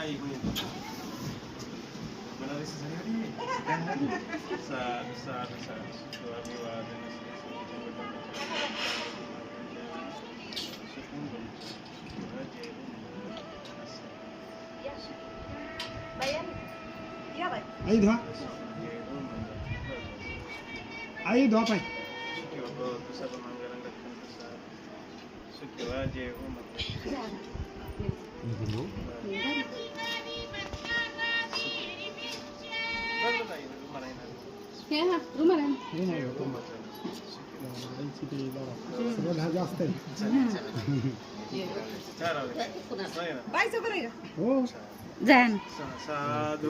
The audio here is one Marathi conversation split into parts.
आई को बनारस से साधु साधु साधु तो अभिवादन आई धुआ आई धुआ पाई जास्त जान साधु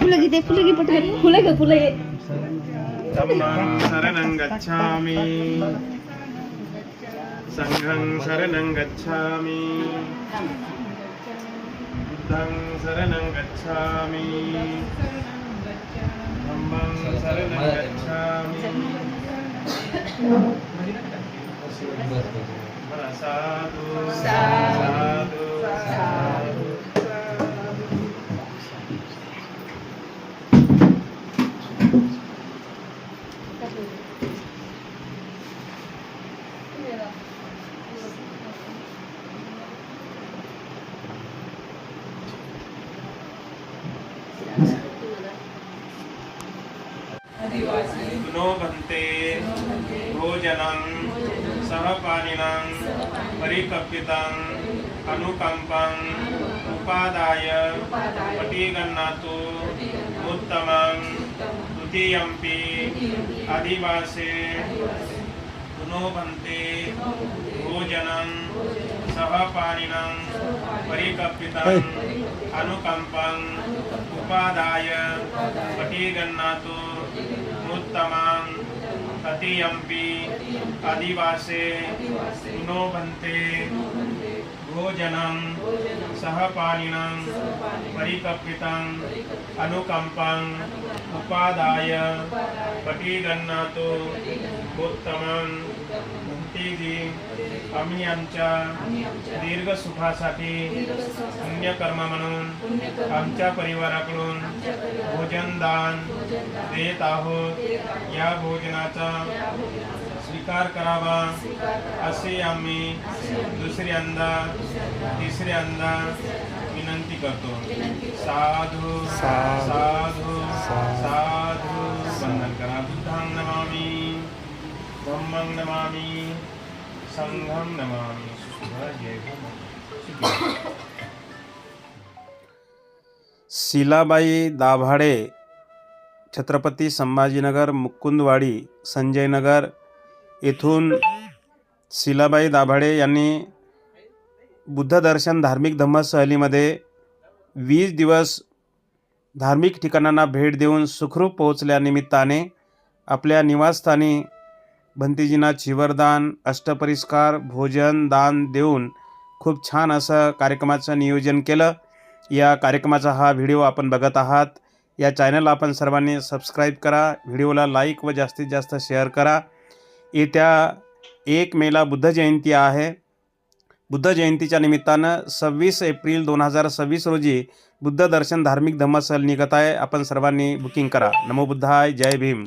फुलं घे पटकन फुलं घे धम्मं शरणं गच्छामि संघं शरणं गच्छामि बुद्धं शरणं गच्छामि धम्मं शरणं गच्छामि साधु साधु साधु नो भन्ते भोजनं सहपानिनं परिकल्पितं अनुकंपं उपादाय पटिगन्नातु उत्तमं द्वितीयंपि आदिवासे नो भन्ते भोजनं सहपानिनं परिकल्पितं अनुकंपं उपादाय पटिगन्नातु उत्तमं तृतीयंपि आदिवासे नो भन्ते भोजनं सहपानिनं परिकल्पितं अनुकंपं उपादाय पटिगन्नातु उत्तमं भंतीजी आम्ही आमच्या दीर्घ सुखासाठी पुण्यकर्म म्हणून आमच्या परिवाराकडून भोजन दान देत आहोत. या भोजनाचा स्वीकार करावा असे आम्ही दुसऱ्यांदा तिसऱ्यांदा विनंती करतो. साधु साधु साधु वंदन करा. बुद्धं नमामि, धम्मं नमामि, संघं नमामि. शिलाबाई दाभाडे, छत्रपती संभाजीनगर, मुकुंदवाडी, संजयनगर येथून शिलाबाई दाभाडे यांनी बुद्ध दर्शन धार्मिक धम्मसहलीमध्ये 20 दिवस धार्मिक ठिकाणांना भेट देऊन सुखरूप पोहोचल्यानिमित्ताने आपल्या निवासस्थानी भंतीजींना चिवरदान, अष्टपरिष्कार, भोजन दान देऊन खूप छान असं कार्यक्रमाचं नियोजन केलं. या कार्यक्रमाचा हा व्हिडिओ आपण बघत आहात. या चॅनलला आपण सर्वांनी सबस्क्राईब करा, व्हिडिओला लाईक व जास्तीत जास्त शेअर करा. येत्या 1 मेला बुद्ध जयंती आहे. बुद्ध जयंतीच्या निमित्तानं 26 एप्रिल 2026 रोजी बुद्ध दर्शन धार्मिक धम्मसहल निघत आहे. आपण सर्वांनी बुकिंग करा. नमो बुद्धाय, जय भीम.